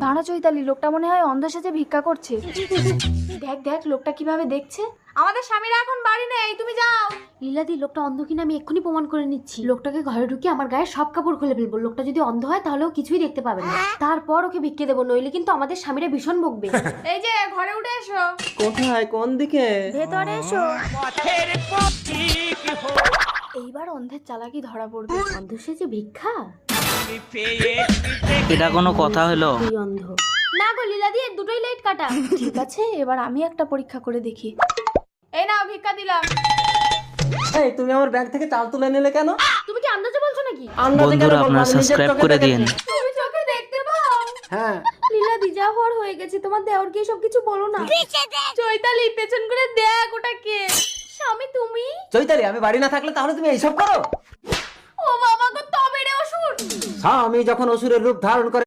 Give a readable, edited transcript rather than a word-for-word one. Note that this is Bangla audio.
দাঁড়া চৈতালি, লোকটা মনে হয় অন্ধ সেজে ভিক্ষা করছে। দেখ দেখ লোকটা কিভাবে দেখছে। আমাদের স্বামীরা এখন বাড়ি নেই, তুমি যাও। লীলাদি, লোকটা অন্ধ কিনা আমি এক্ষুনি প্রমাণ করে নিচ্ছি। লোকটাকে ঘরে ঢুকে আমার গায়ে সব কাপড় খুলে ফেলবো। লোকটা যদি অন্ধ হয় তাহলেও কিছুই দেখতে পাবে না। তারপর ওকে ভিক্ষে দেবো, নইলে কিন্তু আমাদের স্বামীরা ভীষণ বকবে। এই যে ঘরে উঠে এসো। কোথায়, কোন দিকে? ভেতরে এসো। এইবার অন্ধের চালাকি ধরা পড়বে। অন্ধ সেজে ভিক্ষা? এটা কোনো কথা হলো? তুই অন্ধ না গো লীলাদি, এর দুটোই লাইট কাটা। ঠিক আছে, এবার আমি একটা পরীক্ষা করে দেখি। এই নাও ভিক্ষা দিলাম। এই, তুমি আমার ব্যাগ থেকে চাল তুলে নিলে কেন? তুমি কি আন্দাজে বলছো নাকি? আন্দাজে কেন বন্ধুরা, বলবো? আপনারা আমি নিজের সাবস্ক্রাইব চোখে করে দেখেছি। দিন। তুমি চোখে দেখতে পাও? হ্যাঁ। লীলা দিজা হওয়ার হয়ে গেছে, তোমার দেওরকে সব কিছু বলো না। চৈতালি, পেছন করে দেখ ওটা কে। স্বামী তুমি? চৈতালি, আমি বাড়ি না থাকলে তাহলে তুমি এইসব করো? ও বাবা গো, তবে রে অসুর। স্বামী যখন অসুরের রূপ ধারণ করে